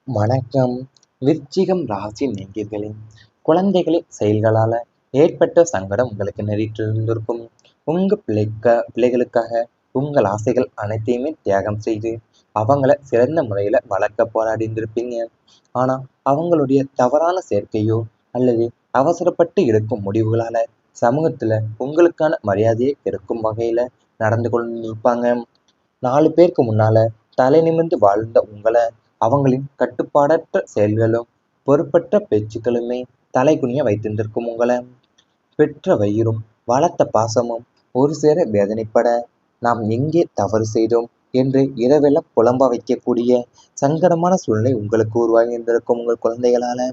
வணக்கம். விருச்சிகம் ராசி நேயர்களே, குழந்தைகளின் செயல்களால ஏற்பட்ட சங்கடம் உங்களுக்கு நேரிட்டிருந்திருக்கும். உங்க பிள்ளைகளுக்காக உங்கள் ஆசைகள் அனைத்தையுமே தியாகம் செய்து அவங்கள சிறந்த முறையில வளர்க்க போராடியிருந்திருப்பீங்க. ஆனா அவங்களுடைய தவறான சேர்க்கையோ அல்லது அவசரப்பட்டு எடுக்கும் முடிவுகளால சமூகத்துல உங்களுக்கான மரியாதையை கெடுக்கும் வகையில நடந்து கொண்டிருப்பாங்க. 4 பேருக்கு முன்னால தலை நிமிர்ந்து வாழ்ந்த உங்கள அவங்களின் கட்டுப்பாடற்ற செயல்களும் பொறுப்பற்ற பேச்சுக்களுமே தலைகுனிய வைத்திருந்திருக்கும் உங்கள. பெற்ற வயிறும் வளர்த்த பாசமும் ஒரு சேர வேதனைப்பட நாம் எங்கே தவறு செய்தோம் என்று இரவெல்லாம் புலம்ப வைக்கக்கூடிய சங்கடமான சூழ்நிலை உங்களுக்கு உருவாகி இருந்திருக்கும் உங்கள் குழந்தைகளால.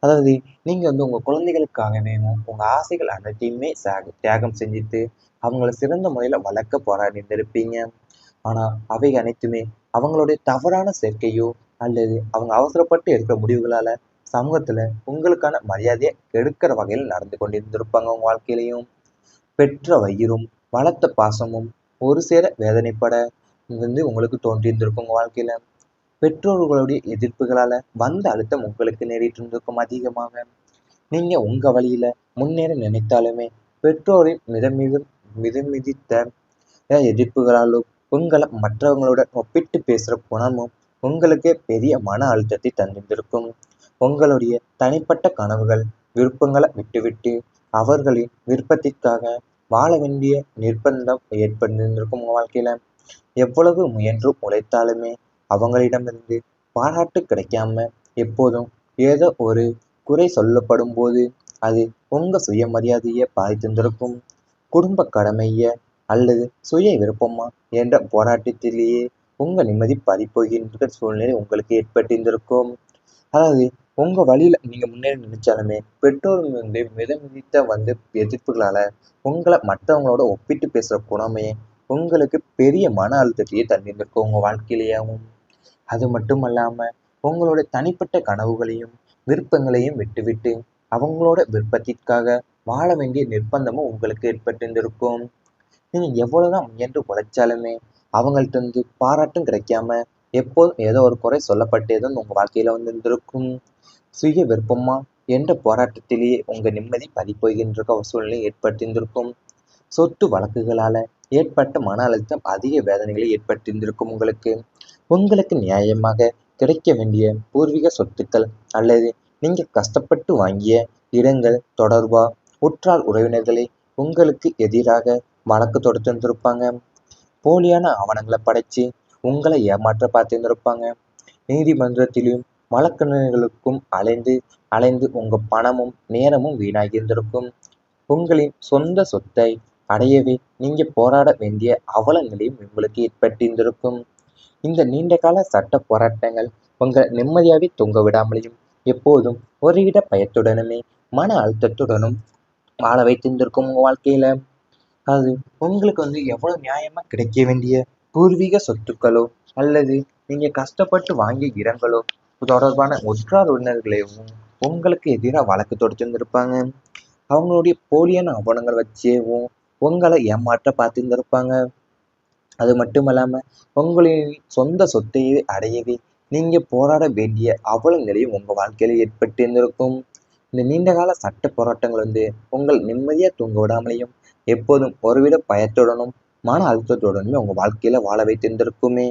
அதாவது நீங்க உங்க குழந்தைகளுக்காகவேவும் உங்க ஆசைகள் அனைத்தையுமே தியாகம் செஞ்சுட்டு அவங்கள சிறந்த முறையில வளர்க்க போராடி இருந்திருப்பீங்க. ஆனா அவை அனைத்துமே அவங்களுடைய தவறான சேர்க்கையோ அல்லது அவங்க அவசரப்பட்டு எடுக்கிற முடிவுகளால சமூகத்துல உங்களுக்கான மரியாதையை கெடுக்கிற வகையில் நடந்து கொண்டிருந்திருப்பாங்க உங்க வாழ்க்கையிலையும். பெற்ற வயிறும் வளர்த்த பாசமும் ஒரு சேர வேதனைப்பட உங்களுக்கு தோன்றியிருந்திருக்கும் உங்க வாழ்க்கையில. பெற்றோர்களுடைய எதிர்ப்புகளால வந்த அழுத்தம் உங்களுக்கு நேரிட்டு இருந்திருக்கும் அதிகமாக. நீங்க உங்க வழியில முன்னேற நினைத்தாலுமே பெற்றோரின் மிதமிதித்த எதிர்ப்புகளாலும் உங்களை மற்றவங்களுடன் ஒப்பிட்டு பேசுற குணமும் உங்களுக்கே பெரிய மன அழுத்தத்தை தந்திருக்கும். உங்களுடைய தனிப்பட்ட கனவுகள் விருப்பங்களை விட்டுவிட்டு அவர்களின் விருப்பத்திற்காக வாழ வேண்டிய நிர்பந்தம் ஏற்பட்டிருந்திருக்கும் உங்க வாழ்க்கையில. எவ்வளவு முயன்று உழைத்தாலுமே அவங்களிடமிருந்து பாராட்டு கிடைக்காம எப்போதும் ஏதோ ஒரு குறை சொல்லப்படும் போது அது உங்க சுயமரியாதையை பாதித்திருந்திருக்கும். குடும்ப கடமைய அல்லது சுய விருப்பமா என்ற போராட்டத்திலேயே உங்க நிம்மதி பறிபோகின்ற சூழ்நிலை உங்களுக்கு ஏற்பட்டிருந்திருக்கும். அதாவது உங்க வழியில நீங்க முன்னேற நினைச்சாலுமே பெற்றோர் மிதமிதித்த எதிர்ப்புகளால உங்களை மற்றவங்களோட ஒப்பிட்டு பேசுற குணமே உங்களுக்கு பெரிய மன அழுத்தத்தையே தந்திருக்கும் உங்க வாழ்க்கையிலேயும். அது மட்டும் அல்லாம உங்களோட தனிப்பட்ட கனவுகளையும் விருப்பங்களையும் விட்டுவிட்டு அவங்களோட விருப்பத்திற்காக வாழ வேண்டிய நிர்பந்தமும் உங்களுக்கு ஏற்பட்டிருந்திருக்கும். நீங்க எவ்வளவுதான் முயன்று உழைச்சாலுமே அவங்கள்ட்ட பாராட்டும் கிடைக்காம எப்போதும் ஏதோ ஒரு குறை சொல்லப்பட்டேதான் உங்க வாழ்க்கையில இருந்திருக்கும். சுய விருப்பமா என்ற போராட்டத்திலேயே உங்க நிம்மதி பறிபோகின்ற ஒரு சூழ்நிலை ஏற்பட்டிருந்திருக்கும். சொத்து வழக்குகளால ஏற்பட்ட மன அழுத்தம் அதிக வேதனைகளை ஏற்பட்டிருந்திருக்கும் உங்களுக்கு. உங்களுக்கு நியாயமாக கிடைக்க வேண்டிய பூர்வீக சொத்துக்கள் அல்லது நீங்க கஷ்டப்பட்டு வாங்கிய இடங்கள் தொடர்பா உற்றார் உறவினர்களை உங்களுக்கு எதிராக வழக்கு தொடுத்திருந்திருப்பாங்க. போலியான ஆவணங்களை படைச்சு உங்களை ஏமாற்ற பார்த்திருந்திருப்பாங்க. நீதிமன்றத்திலும் வழக்கறிஞர்களுக்கும் அலைந்து அலைந்து உங்க பணமும் நேரமும் வீணாகி இருந்திருக்கும். உங்களின் சொந்த சொத்தை அடையவே நீங்க போராட வேண்டிய அவல நிலையும் உங்களுக்கு ஏற்பட்டிருந்திருக்கும். இந்த நீண்ட கால சட்ட போராட்டங்கள் உங்களை நிம்மதியாவே தூங்க விடாமலையும் எப்போதும் ஒருவித பயத்துடனுமே மன அழுத்தத்துடனும் வாழ வைத்திருந்திருக்கும் உங்க வாழ்க்கையில. அது உங்களுக்கு எவ்வளவு நியாயமா கிடைக்க வேண்டிய பூர்வீக சொத்துக்களோ அல்லது நீங்க கஷ்டப்பட்டு வாங்கிய இடங்களோ தொடர்பான உற்றார் உறவினர்களையும் உங்களுக்கு எதிராக வழக்கு தொடுத்திருந்திருப்பாங்க. அவங்களுடைய போலியான ஆவணங்கள் வச்சேவும் உங்களை ஏமாற்ற பார்த்திருந்திருப்பாங்க. அது மட்டும் இல்லாம உங்களின் சொந்த சொத்தையே அடையவே நீங்க போராட வேண்டிய அவல நிலையும் உங்க வாழ்க்கையில ஏற்பட்டிருந்திருக்கும். இந்த நீண்டகால சட்ட போராட்டங்கள் உங்கள் நிம்மதியா தூங்க விடாமலையும் எப்போதும் ஒருவித பயத்துடனும் மன அழுத்தத்துடனுமே உங்க வாழ்க்கையில வாழ வைத்திருந்திருக்குமே.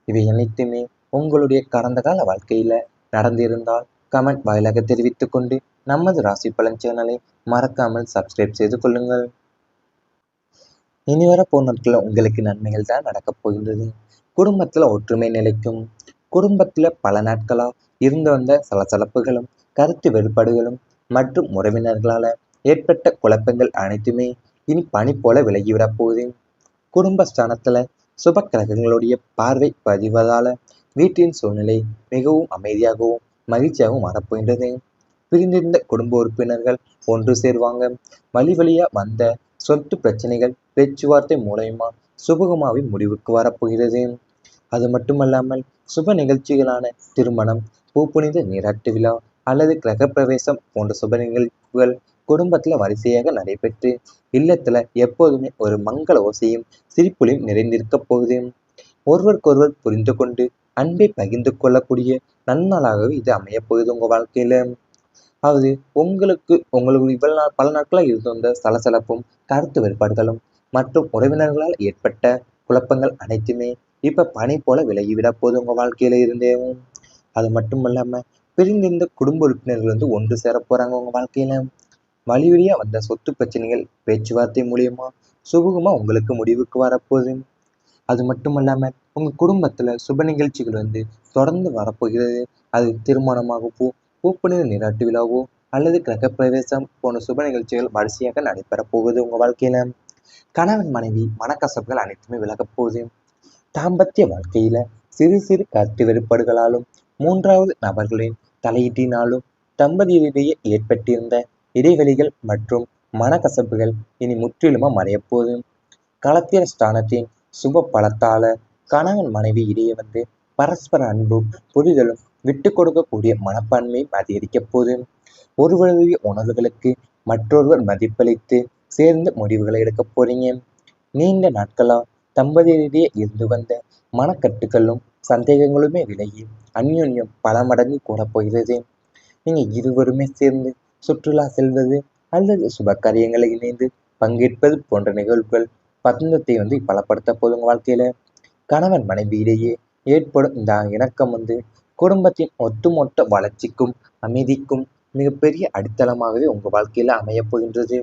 இவை அனைத்துமே உங்களுடைய கடந்த கால வாழ்க்கையில நடந்திருந்தால் கமெண்ட் வாயிலாக தெரிவித்துக் கொண்டு நமது ராசி பலன் சேனலை மறக்காமல் சப்ஸ்கிரைப் செய்து கொள்ளுங்கள். இனி வரப்போற நாட்களில் உங்களுக்கு நன்மைகள் தான் நடக்கப் போகின்றது. குடும்பத்துல ஒற்றுமை நிலைக்கும். குடும்பத்துல பல நாட்களா இருந்து வந்த சலசலப்புகளும் கருத்து வேறுபாடுகளும் மற்றும் உறவினர்களால ஏற்பட்ட குழப்பங்கள் அனைத்துமே இனி பனி போல விலகிவிடப் போகுது. குடும்பஸ்தானத்துல சுப கிரகங்களுடைய பார்வை பதிவதால வீட்டின் சூழ்நிலை மிகவும் அமைதியாகவும் மகிழ்ச்சியாகவும் மாறப்போகின்றது. பிரிந்திருந்த குடும்ப உறுப்பினர்கள் ஒன்று சேர்வாங்க. வழி வழியா வந்த சொத்து பிரச்சனைகள் பேச்சுவார்த்தை மூலயமா சுபகமாவி முடிவுக்கு வரப்போகிறது. அது மட்டுமல்லாமல் சுப நிகழ்ச்சிகளான திருமணம், பூப்புனித நீராட்டு விழா அல்லது கிரகப்பிரவேசம் போன்ற சுப நிகழ்வுகள் குடும்பத்துல வரிசையாக நடைபெற்று இல்லத்துல எப்போதுமே ஒரு மங்கள ஓசையும் சிரிப்புலையும் நிறைந்திருக்க போகுது. ஒருவருக்கொருவர் புரிந்து கொண்டு அன்பை பகிர்ந்து கொள்ளக்கூடிய நன்னாளாகவே இது அமையப்போகுது உங்கள் வாழ்க்கையில். அதாவது உங்களுக்கு இவ்வளவு பல நாட்களாக இருந்து வந்த சலசலப்பும் கருத்து வேறுபாடுகளும் மற்றும் உறவினர்களால் ஏற்பட்ட குழப்பங்கள் அனைத்துமே இப்ப பனி போல விலகிவிட போது உங்க வாழ்க்கையில இருந்தேவும். அது மட்டும் இல்லாம பிரிந்திருந்த குடும்ப உறுப்பினர்கள் ஒன்று சேர போறாங்க உங்க வாழ்க்கையில. வழி வழியா வந்த சொத்து பிரச்சனைகள் பேச்சுவார்த்தை மூலியமா சுமூகமா உங்களுக்கு முடிவுக்கு வரப்போகுது. அது மட்டும் இல்லாம உங்க குடும்பத்துல சுப நிகழ்ச்சிகள் தொடர்ந்து வரப்போகிறது. அது திருமணமாகவோ, பூப்பணித நீராட்டு விழாவோ அல்லது கிரகப்பிரவேசம் போன்ற சுப நிகழ்ச்சிகள் வரிசையாக நடைபெறப் போகுது உங்க வாழ்க்கையில. கணவன் மனைவி மனக்கசப்புகள் அனைத்துமே விலகப் போகுது. தாம்பத்திய வாழ்க்கையில சிறு சிறு கருத்து வேறுபாடுகளாலும் மூன்றாவது நபர்களின் தலையீட்டினாலும் தம்பதியிடையே ஏற்பட்டிருந்த இடைவெளிகள் மற்றும் மனக்கசப்புகள் இனி முற்றிலுமா மறையப்போகுது. களத்திர ஸ்தானத்தின் சுப பலத்தால கணவன் மனைவி இடையே பரஸ்பர அன்பும் புரிதலும் விட்டு கொடுக்கக்கூடிய மனப்பான்மையும் அதிகரிக்கப் போகுது. ஒருவருடைய உணர்வுகளுக்கு மற்றொருவர் மதிப்பளித்து சேர்ந்து முடிவுகளை எடுக்க போறீங்க. நீண்ட நாட்களா தம்பதியிடையே இருந்து வந்த மனக்கட்டுகளும் சந்தேகங்களுமே விலகி அந்யோன்யம் பல மடங்கு கூடப் போகிறது. நீங்க இருவருமே சேர்ந்து சுற்றுலா செல்வது அல்லது சுப காரியங்களை இணைந்து பங்கேற்பது போன்ற நிகழ்வுகள் பந்தத்தை பலப்படுத்த போதுங்க வாழ்க்கையில. கணவன் மனைவியிடையே ஏற்படும் இந்த இணக்கம் குடும்பத்தின் ஒட்டுமொத்த வளர்ச்சிக்கும் அமைதிக்கும் மிகப்பெரிய அடித்தளமாகவே உங்க வாழ்க்கையில அமையப் போகின்றது.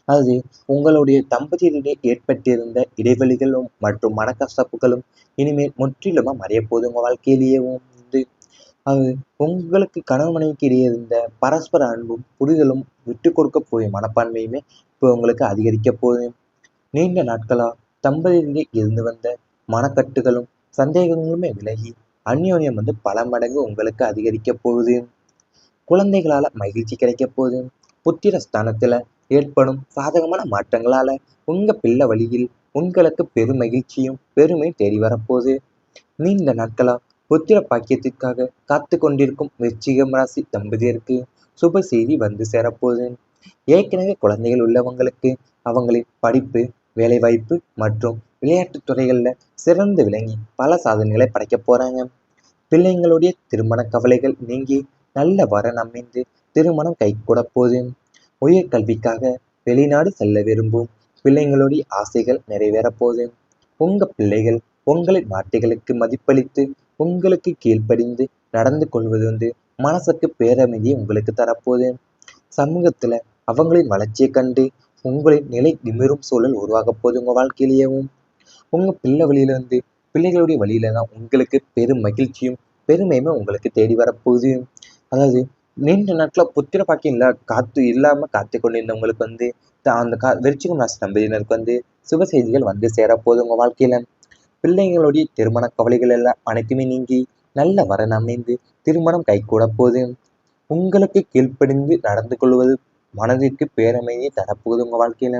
அது உங்களுடைய தம்பதியிடையே ஏற்பட்டிருந்த இடைவெளிகளும் மற்றும் மனக்கசப்புகளும் இனிமேல் முற்றிலுமா மறையப் போது உங்க வாழ்க்கையிலேயே அது உங்களுக்கு கணவன் மனைவிக்கு இடையே இருந்த பரஸ்பர அன்பும் புரிதலும் விட்டு கொடுக்கக்கூடிய மனப்பான்மையுமே இப்போ உங்களுக்கு அதிகரிக்க போகுது. நீண்ட நாட்களா தம்பதியிடையே இருந்து வந்த மனக்கட்டுகளும் சந்தேகங்களுமே விலகி அந்யோன்யம் பல மடங்கு உங்களுக்கு அதிகரிக்க போகுது. குழந்தைகளால மகிழ்ச்சி கிடைக்க போகுது. புத்திர ஸ்தானத்துல ஏற்படும் சாதகமான மாற்றங்களால உங்க பிள்ளை வழியில் உங்களுக்கு பெரும் மகிழ்ச்சியும் பெருமை தேடி வரப்போகுது. நீண்ட நாட்களா புத்திர பாக்கியத்திற்காக காத்து கொண்டிருக்கும் விருச்சிகம் ராசி தம்பதியருக்கு சுப செய்தி சேரப்போகுது. ஏற்கனவே குழந்தைகள் உள்ளவங்களுக்கு அவங்களின் படிப்பு, வேலைவாய்ப்பு மற்றும் விளையாட்டுத் துறைகள்ல சிறந்து விளங்கி பல சாதனைகளை படைக்க போறாங்க. பிள்ளைங்களுடைய திருமண கவலைகள் நீங்கி நல்ல வரன் அமைந்து திருமணம் கைகூட போகுது. உயர்கல்விக்காக வெளிநாடு செல்ல விரும்பும் பிள்ளைங்களுடைய ஆசைகள் நிறைவேறப் போகுது. உங்க பிள்ளைகள் உங்களின் வார்த்தைகளுக்கு மதிப்பளித்து உங்களுக்கு கீழ்ப்படிந்து நடந்து கொள்வது மனசுக்கு பேரமைதியை உங்களுக்கு தரப்போகுது. சமூகத்துல அவங்களின் வளர்ச்சியை கண்டு உங்களின் நிலை நிமிரும் சூழல் உருவாக போகுது உங்க வாழ்க்கையிலேயும். உங்க பிள்ளை வழியில பிள்ளைகளுடைய வழியில தான் உங்களுக்கு பெரும் மகிழ்ச்சியும் பெருமையுமே உங்களுக்கு தேடி வரப்போகுது. அதாவது நீண்ட நாட்கள புத்திர பாக்கியம் இல்லாம காத்து கொண்டிருந்தவங்களுக்கு அந்த விருச்சிகம் ராசி தம்பதியினருக்கு சுப செய்திகள் சேரப்போகுது உங்க வாழ்க்கையில. பிள்ளைங்களுடைய திருமண கவலைகள் எல்லாம் அனைத்துமே நீங்கி நல்ல வரன் அமைந்து திருமணம் கைகூட போகுது. உங்களுக்கு கீழ்ப்படிந்து நடந்து கொள்வது மனதிற்கு பேரமைதியை தரப்போகுது உங்க வாழ்க்கையில.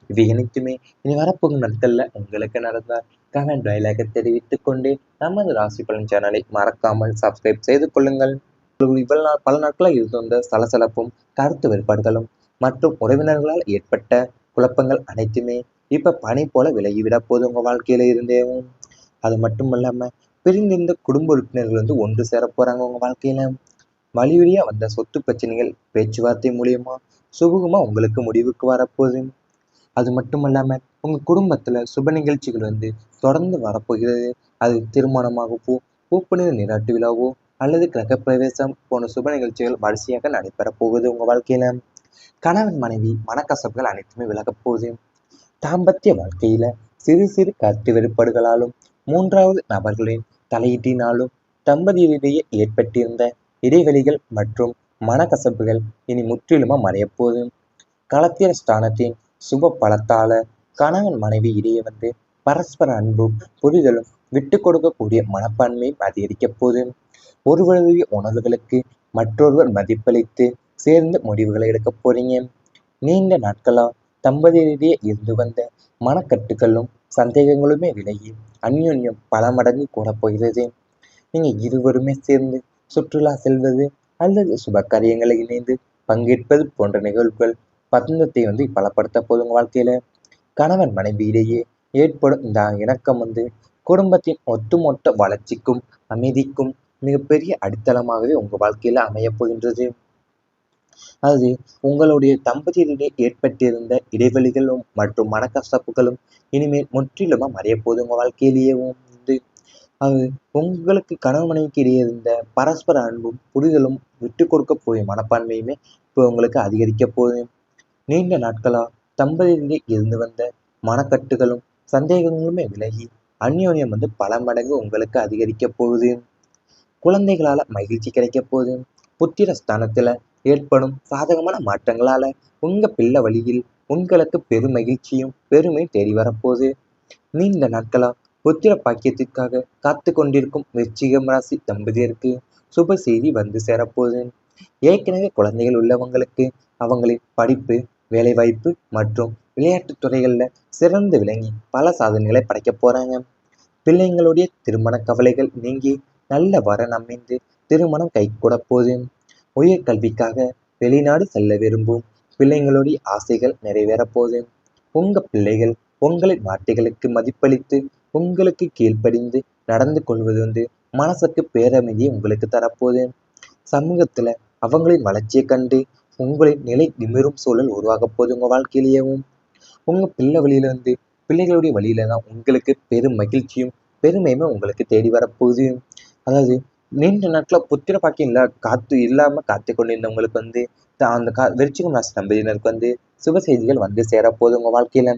இவை அனைத்துமே இனி வரப்போகும் நாட்கள்ல உங்களுக்கு நடந்தால் கமெண்ட் வாயிலாக தெரிவித்துக் கொண்டு நமது ராசி பலன் சேனலை மறக்காமல் சப்ஸ்கிரைப் செய்து கொள்ளுங்கள். இவ்வளவு பல நாட்களாக இருந்து வந்த சலசலப்பும் கருத்து வேறுபாடுகளும் மற்றும் உறவினர்களால் ஏற்பட்ட குழப்பங்கள் அனைத்துமே இப்ப பனி போல விலகிவிட போது உங்க வாழ்க்கையில இருந்தேவும். அது மட்டும் இல்லாம பிரிந்திருந்த குடும்ப உறுப்பினர்கள் ஒன்று சேர போறாங்க உங்க வாழ்க்கையில. வழி வழியா வந்த சொத்து பிரச்சனைகள் பேச்சுவார்த்தை மூலியமா சுமூகமா உங்களுக்கு முடிவுக்கு வரப்போகுது. அது மட்டும் இல்லாம உங்க குடும்பத்துல சுப நிகழ்ச்சிகள் தொடர்ந்து வரப்போகிறது. அது திருமணமாகவோ, பூப்பணித நீராட்டு விழாவோ அல்லது கிரகப்பிரவேசம் போன்ற சுப நிகழ்ச்சிகள் வரிசையாக நடைபெறப் போகுது உங்க வாழ்க்கையில. கணவன் மனைவி மனக்கசப்புகள் அனைத்துமே விலகப் போகுது. தாம்பத்திய வாழ்க்கையில சிறு சிறு கருத்து வேறுபாடுகளாலும் மூன்றாவது நபர்களின் தலையீட்டினாலும் தம்பதியிடையே ஏற்பட்டிருந்த இடைவெளிகள் மற்றும் மனக்கசப்புகள் இனி முற்றிலுமா மறையப்போகுது. களத்திர ஸ்தானத்தின் சுப பலத்தால கணவன் மனைவி இடையே பரஸ்பர அன்பும் புரிதலும் விட்டு கொடுக்கக்கூடிய மனப்பான்மையும் அதிகரிக்கப் போகுது. ஒருவருடைய உணர்வுகளுக்கு மற்றொருவர் மதிப்பளித்து சேர்ந்து முடிவுகளை எடுக்க போறீங்க. நீண்ட நாட்களா தம்பதியிடையே இருந்து வந்த மனக்கட்டுகளும் சந்தேகங்களுமே விலகி அந்யோன்யம் பல மடங்கு கூட போகிறது. நீங்க இருவருமே சேர்ந்து சுற்றுலா செல்வது அல்லது சுப காரியங்களை இணைந்து பங்கேற்பது போன்ற நிகழ்வுகள் பந்தத்தை பலப்படுத்த போதுங்க வாழ்க்கையில. கணவன் மனைவி இடையே ஏற்படும் இந்த இணக்கம் குடும்பத்தின் ஒட்டுமொத்த வளர்ச்சிக்கும் அமைதிக்கும் மிகப்பெரிய அடித்தளமாகவே உங்கள் வாழ்க்கையில் அமையப் போகின்றது. அது உங்களுடைய தம்பதியிடையே ஏற்பட்டிருந்த இடைவெளிகளும் மற்றும் மனக்கசப்புகளும் இனிமேல் முற்றிலுமா மறையப்போகுது உங்கள் வாழ்க்கையிலேயே வந்து. அது உங்களுக்கு கணவன் மனைவிக்கு இடையே இருந்த பரஸ்பர அன்பும் புரிதலும் விட்டு கொடுக்க போய் மனப்பான்மையுமே இப்போ உங்களுக்கு அதிகரிக்க போகுது. நீண்ட நாட்களா தம்பதியிடையே இருந்து வந்த மனக்கட்டுகளும் சந்தேகங்களுமே விலகி அந்யோன்யம் வந்து பல மடங்கு உங்களுக்கு அதிகரிக்க போகுது. குழந்தைகளால மகிழ்ச்சி கிடைக்க போகுது. புத்திர ஸ்தானத்துல ஏற்படும் சாதகமான மாற்றங்களால உங்க பிள்ளை வழியில் உங்களுக்கு பெரும் மகிழ்ச்சியும் பெருமை தேடி வரப்போகுது. நீண்ட நாட்களா புத்திர பாக்கியத்திற்காக காத்து கொண்டிருக்கும் விருச்சிகம் ராசி தம்பதியருக்கு சுப செய்தி வந்து சேரப்போகுது. ஏற்கனவே குழந்தைகள் உள்ளவங்களுக்கு அவங்களின் படிப்பு, வேலைவாய்ப்பு மற்றும் விளையாட்டுத் துறைகள்ல சிறந்து விளங்கி பல சாதனைகளை படைக்க போறாங்க. பிள்ளைங்களுடைய திருமண கவலைகள் நீங்கி நல்ல வரன் அமைந்து திருமணம் கைகூட போகுது. உயர்கல்விக்காக வெளிநாடு செல்ல விரும்பும் பிள்ளைங்களுடைய ஆசைகள் நிறைவேறப் போகுது. உங்க பிள்ளைகள் உங்களின் வார்த்தைகளுக்கு மதிப்பளித்து உங்களுக்கு கீழ்ப்படிந்து நடந்து கொள்வது வந்து மனசுக்கு பேரமைதியை உங்களுக்கு தரப்போகுது. சமூகத்துல அவங்களின் வளர்ச்சியை கண்டு உங்களின் நிலை நிமிரும் சூழல் உருவாக போகுது உங்க வாழ்க்கையிலேயும். உங்க பிள்ளை வழியில இருந்து பிள்ளைகளுடைய வழியில தான் உங்களுக்கு பெரும் மகிழ்ச்சியும் பெருமையுமே உங்களுக்கு தேடி வரப்போகுது. அதாவது நீண்ட நாட்கள புத்திர பாக்கியம் இல்லாம காத்து கொண்டிருந்தவங்களுக்கு வந்து அந்த விருச்சிகம் ராசி தம்பதியினருக்கு வந்து சுப செய்திகள் வந்து சேரப்போகுது உங்க வாழ்க்கையில.